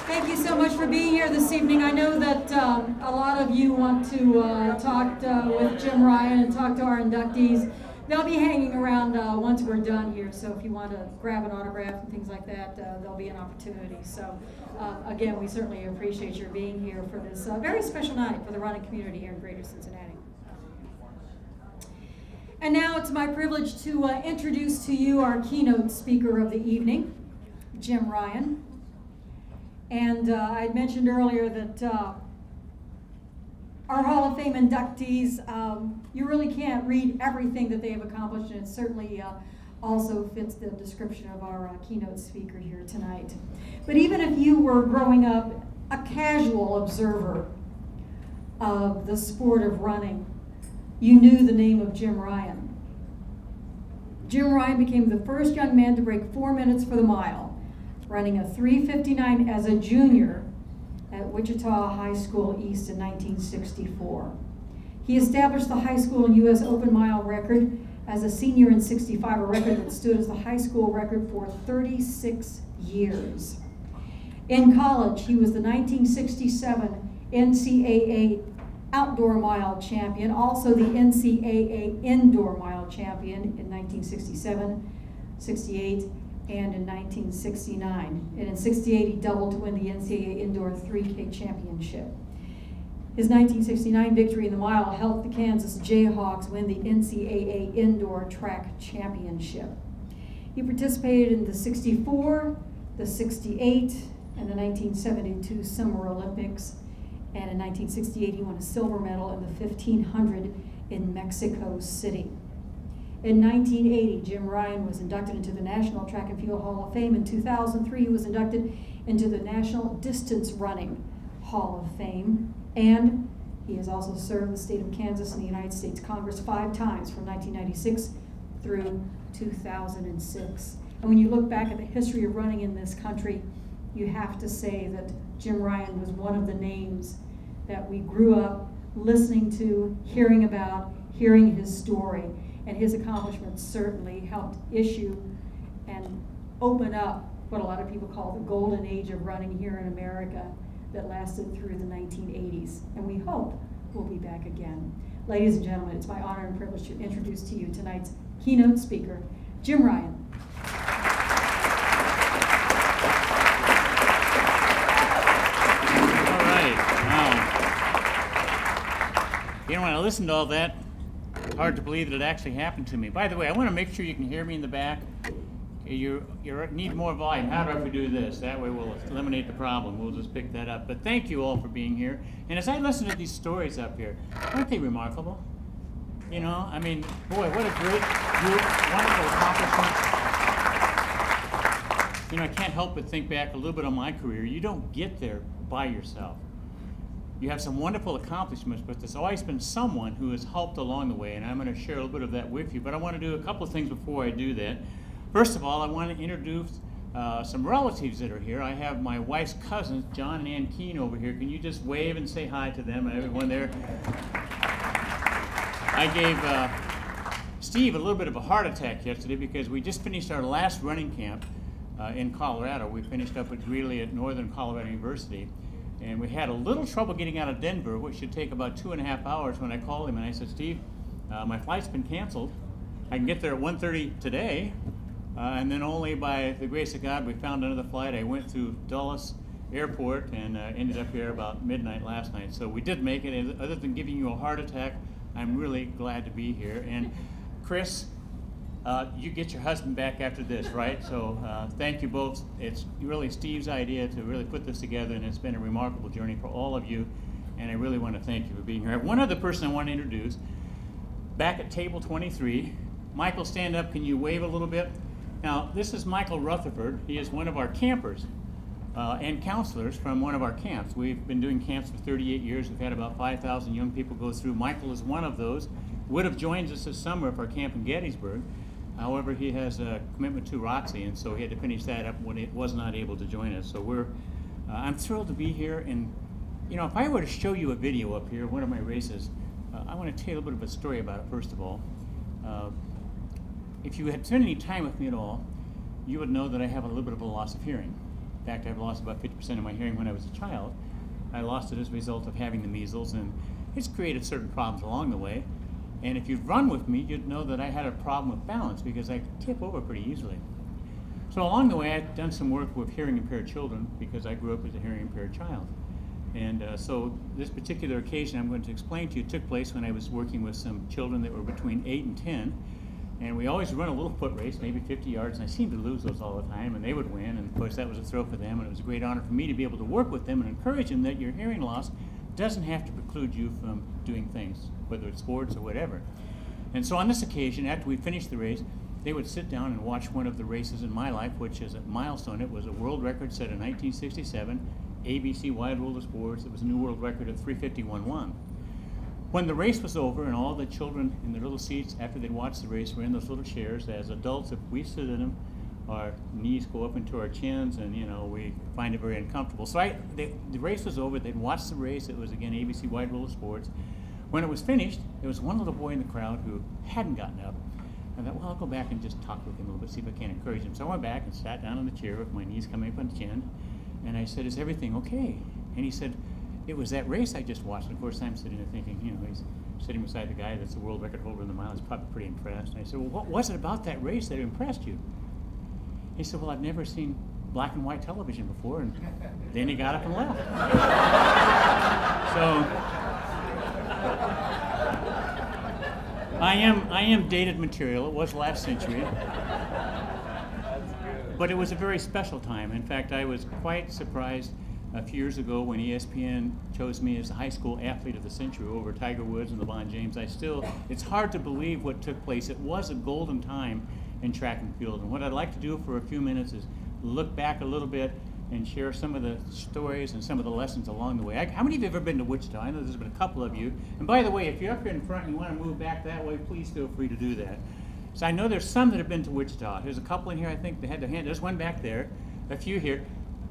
Thank you so much for being here this evening. I know that a lot of you want to talk with Jim Ryun and talk to our inductees. They'll be hanging around once we're done here, so if you want to grab an autograph and things like that, there'll be an opportunity. So again, we certainly appreciate your being here for this very special night for the running community here in Greater Cincinnati. And now it's my privilege to introduce to you our keynote speaker of the evening, Jim Ryun. And I had mentioned earlier that our Hall of Fame inductees, you really can't read everything that they have accomplished, and it certainly also fits the description of our keynote speaker here tonight. But even if you were growing up a casual observer of the sport of running, you knew the name of Jim Ryun. Jim Ryun became the first young man to break 4 minutes for the mile, running a 3:59 as a junior at Wichita High School East in 1964. He established the high school and U.S. Open Mile record as a senior in '65, a record that stood as the high school record for 36 years. In college, he was the 1967 NCAA Outdoor Mile Champion, also the NCAA Indoor Mile Champion in 1967, 68, and in 1969. And in 68, he doubled to win the NCAA Indoor 3K Championship. His 1969 victory in the mile helped the Kansas Jayhawks win the NCAA Indoor Track Championship. He participated in the 64, the 68, and the 1972 Summer Olympics. And in 1968, he won a silver medal in the 1500 in Mexico City. In 1980, Jim Ryun was inducted into the National Track and Field Hall of Fame. In 2003, he was inducted into the National Distance Running Hall of Fame. And he has also served the state of Kansas in the United States Congress 5 times from 1996 through 2006. And when you look back at the history of running in this country, you have to say that Jim Ryun was one of the names that we grew up listening to, hearing about, hearing his story. And his accomplishments certainly helped issue and open up what a lot of people call the golden age of running here in America that lasted through the 1980s. And we hope we'll be back again. Ladies and gentlemen, it's my honor and privilege to introduce to you tonight's keynote speaker, Jim Ryun. All right. Wow. You know, when I listened to all that, hard to believe that it actually happened to me. By the way, I want to make sure you can hear me in the back. You need more volume. How do I do this? That way we'll eliminate the problem. We'll just pick that up. But thank you all for being here. And as I listen to these stories up here, aren't they remarkable? You know, I mean, boy, what a great group, wonderful accomplishments. You know, I can't help but think back a little bit on my career. You don't get there by yourself. You have some wonderful accomplishments, but there's always been someone who has helped along the way, and I'm going to share a little bit of that with you. But I want to do a couple of things before I do that. First of all, I want to introduce some relatives that are here. I have my wife's cousins, John and Ann Keene, over here. Can you just wave and say hi to them, everyone there? I gave Steve a little bit of a heart attack yesterday because we just finished our last running camp in Colorado. We finished up at Greeley at Northern Colorado University. And we had a little trouble getting out of Denver, which should take about 2.5 hours when I called him and I said, Steve, my flight's been canceled. I can get there at 1:30 today. And then only by the grace of God, we found another flight. I went through Dulles Airport and ended up here about midnight last night. So we did make it. And other than giving you a heart attack, I'm really glad to be here. And Chris, you get your husband back after this, right? So thank you both. It's really Steve's idea to really put this together, and it's been a remarkable journey for all of you, and I really want to thank you for being here. I have one other person I want to introduce. Back at table 23, Michael, stand up. Can you wave a little bit? Now, this is Michael Rutherford. He is one of our campers and counselors from one of our camps. We've been doing camps for 38 years. We've had about 5,000 young people go through. Michael is one of those. Would have joined us this summer for our camp in Gettysburg. However, he has a commitment to Roxy, and so he had to finish that up when he was not able to join us. So I'm thrilled to be here. And you know, if I were to show you a video up here, one of my races, I want to tell you a little bit of a story about it. First of all, if you had spent any time with me at all, you would know that I have a little bit of a loss of hearing. In fact, I've lost about 50% of my hearing when I was a child. I lost it as a result of having the measles, and it's created certain problems along the way. And if you've run with me, you'd know that I had a problem with balance because I tip over pretty easily. So along the way, I've done some work with hearing impaired children because I grew up as a hearing impaired child. And so this particular occasion I'm going to explain to you took place when I was working with some children that were between 8 and 10. And we always run a little foot race, maybe 50 yards, and I seemed to lose those all the time, and they would win. And of course, that was a thrill for them, and it was a great honor for me to be able to work with them and encourage them that your hearing loss doesn't have to preclude you from doing things, whether it's sports or whatever. And so on this occasion, after we finished the race, they would sit down and watch one of the races in my life, which is a milestone. It was a world record set in 1967, ABC Wide World of Sports. It was a new world record of 351.1. When the race was over and all the children in their little seats after they'd watched the race were in those little chairs, as adults, if we sit in them, our knees go up into our chins and, you know, we find it very uncomfortable. So the race was over, they'd watched the race, it was again ABC Wide World of Sports. When it was finished, there was one little boy in the crowd who hadn't gotten up. I thought, well, I'll go back and just talk with him a little bit, see if I can encourage him. So I went back and sat down on the chair with my knees coming up on the chin, and I said, is everything okay? And he said, it was that race I just watched. And of course, I'm sitting there thinking, you know, he's sitting beside the guy that's the world record holder in the mile. He's probably pretty impressed. And I said, well, what was it about that race that impressed you? He said, well, I've never seen black and white television before. And then he got up and left. So I am dated material. It was last century. But it was a very special time. In fact, I was quite surprised a few years ago when ESPN chose me as the high school athlete of the century over Tiger Woods and LeBron James. It's hard to believe what took place. It was a golden time in track and field. And what I'd like to do for a few minutes is look back a little bit and share some of the stories and some of the lessons along the way. How many of you have ever been to Wichita? I know there's been a couple of you. And by the way, if you're up here in front and you want to move back that way, please feel free to do that. So I know there's some that have been to Wichita. There's a couple in here, I think, that had their hand. There's one back there, a few here.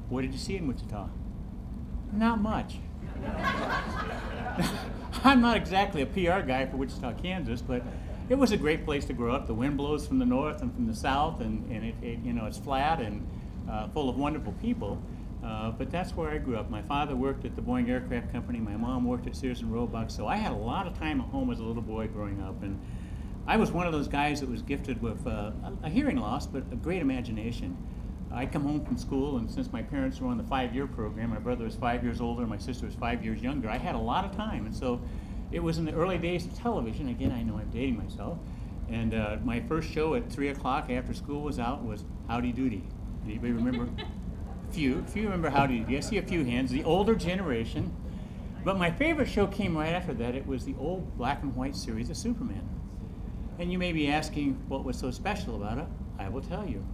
What did you see in Wichita? Not much. I'm not exactly a PR guy for Wichita, Kansas, but it was a great place to grow up. The wind blows from the north and from the south, and it you know, it's flat and full of wonderful people. But that's where I grew up. My father worked at the Boeing Aircraft Company. My mom worked at Sears and Roebuck. So I had a lot of time at home as a little boy growing up. And I was one of those guys that was gifted with a hearing loss, but a great imagination. I'd come home from school, and since my parents were on the 5-year program, my brother was 5 years older, my sister was 5 years younger, I had a lot of time. And so it was in the early days of television. Again, I know I'm dating myself. And my first show at 3 o'clock after school was out was Howdy Doody. Anybody remember? Few remember Howdy Doody. I see a few hands, the older generation. But my favorite show came right after that. It was the old black and white series of Superman. And you may be asking what was so special about it. I will tell you.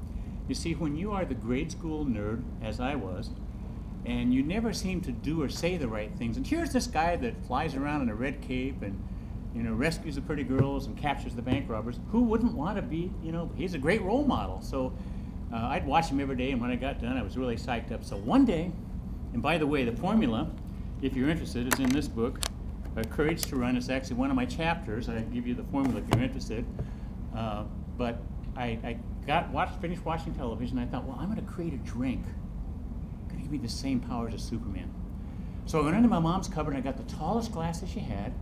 You see, when you are the grade school nerd, as I was, and you never seem to do or say the right things, and here's this guy that flies around in a red cape and, you know, rescues the pretty girls and captures the bank robbers, who wouldn't want to be, you know, he's a great role model. So I'd watch him every day, and when I got done, I was really psyched up. So one day, and by the way, the formula, if you're interested, is in this book, Courage to Run. It's actually one of my chapters. I give you the formula if you're interested. But I finished watching television. I thought, well, I'm going to create a drink. Going to give me the same powers as Superman. So I went into my mom's cupboard and I got the tallest glass that she had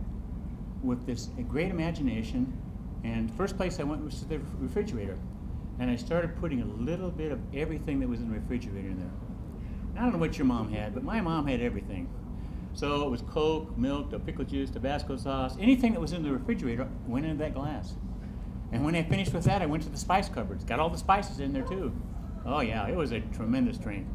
with this great imagination. And the first place I went was to the refrigerator. And I started putting a little bit of everything that was in the refrigerator in there. I don't know what your mom had, but my mom had everything. So it was Coke, milk, pickle juice, Tabasco sauce, anything that was in the refrigerator went into that glass. And when I finished with that, I went to the spice cupboards. Got all the spices in there too. Oh yeah, it was a tremendous train.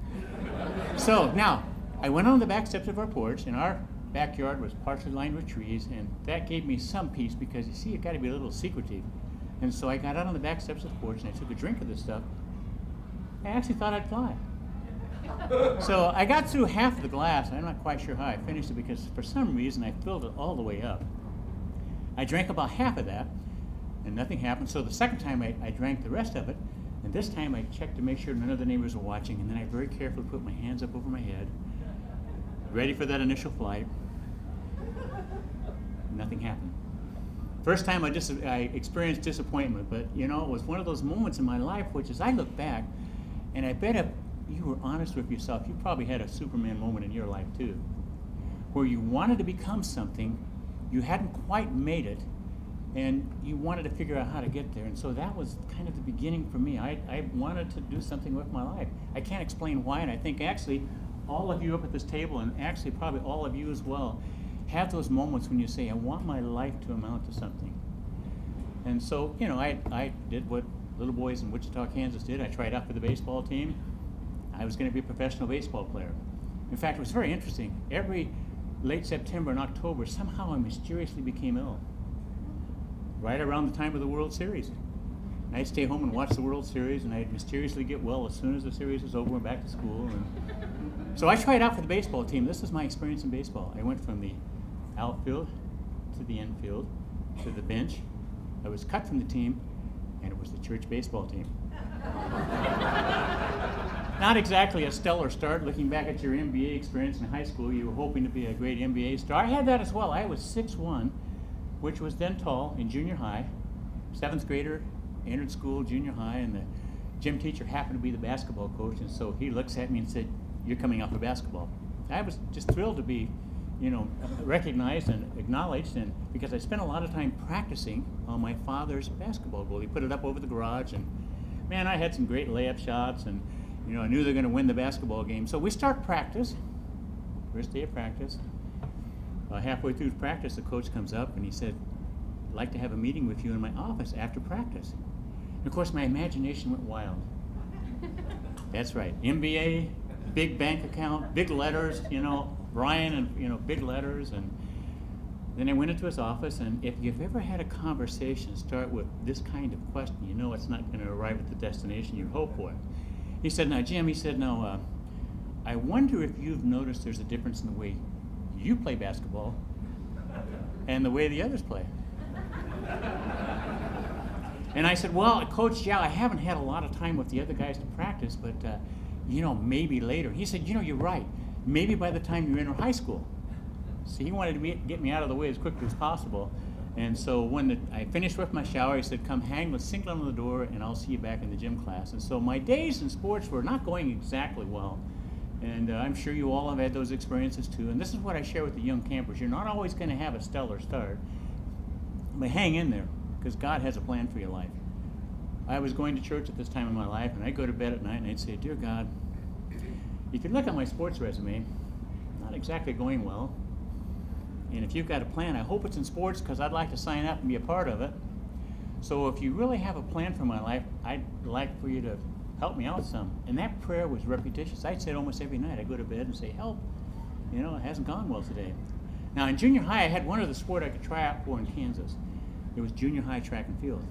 So now, I went on the back steps of our porch, and our backyard was partially lined with trees, and that gave me some peace because, you see, you got to be a little secretive. And so I got out on the back steps of the porch and I took a drink of this stuff. I actually thought I'd fly. So I got through half of the glass. I'm not quite sure how I finished it because for some reason I filled it all the way up. I drank about half of that and nothing happened. So the second time I drank the rest of it, and this time I checked to make sure none of the neighbors were watching, and then I very carefully put my hands up over my head, ready for that initial flight. Nothing happened. First time I experienced disappointment, but you know, it was one of those moments in my life which, as I look back, and I bet you were honest with yourself, you probably had a Superman moment in your life too, where you wanted to become something, you hadn't quite made it, and you wanted to figure out how to get there. And so that was kind of the beginning for me. I wanted to do something with my life. I can't explain why, and I think actually all of you up at this table, and actually probably all of you as well, have those moments when you say, I want my life to amount to something. And so, you know, I did what little boys in Wichita, Kansas did. I tried out for the baseball team. I was going to be a professional baseball player. In fact, it was very interesting. Every late September and October, somehow I mysteriously became ill. Right around the time of the World Series. And I'd stay home and watch the World Series, and I'd mysteriously get well as soon as the series was over and back to school. And so I tried out for the baseball team. This is my experience in baseball. I went from the outfield to the infield to the bench. I was cut from the team, and it was the church baseball team. Not exactly a stellar start. Looking back at your NBA experience in high school, you were hoping to be a great NBA star. I had that as well. I was 6'1", which was then tall in junior high. 7th grader, entered school, junior high, and the gym teacher happened to be the basketball coach, and so he looks at me and said, you're coming off of basketball. I was just thrilled to be, you know, recognized and acknowledged, and because I spent a lot of time practicing on my father's basketball goal. He put it up over the garage, and man, I had some great layup shots, and you know, I knew they were going to win the basketball game. So we start practice, first day of practice. Halfway through practice, the coach comes up and he said, I'd like to have a meeting with you in my office after practice. And of course, my imagination went wild. That's right, MBA, big bank account, big letters, you know, Ryun, and you know, big letters. And then I went into his office, and if you've ever had a conversation start with this kind of question, you know it's not going to arrive at the destination you hope for. He said, now Jim, he said, now I wonder if you've noticed there's a difference in the way you play basketball and the way the others play. And I said, well, Coach, yeah, I haven't had a lot of time with the other guys to practice, but you know, maybe later. He said, you know, you're right. Maybe by the time you enter high school. So he wanted to get me out of the way as quickly as possible. And so when I finished with my shower, he said, come hang with Singlet on the door, and I'll see you back in the gym class. And so my days in sports were not going exactly well. And I'm sure you all have had those experiences too. And this is what I share with the young campers. You're not always going to have a stellar start, but hang in there, because God has a plan for your life. I was going to church at this time in my life, and I'd go to bed at night and I'd say, dear God, if you look at my sports resume, not exactly going well. And if you've got a plan, I hope it's in sports, because I'd like to sign up and be a part of it. So if you really have a plan for my life, I'd like for you to help me out some. And that prayer was repetitious. I'd say it almost every night. I'd go to bed and say, help. You know, it hasn't gone well today. Now in junior high, I had one other sport I could try out for in Kansas. It was junior high track and field.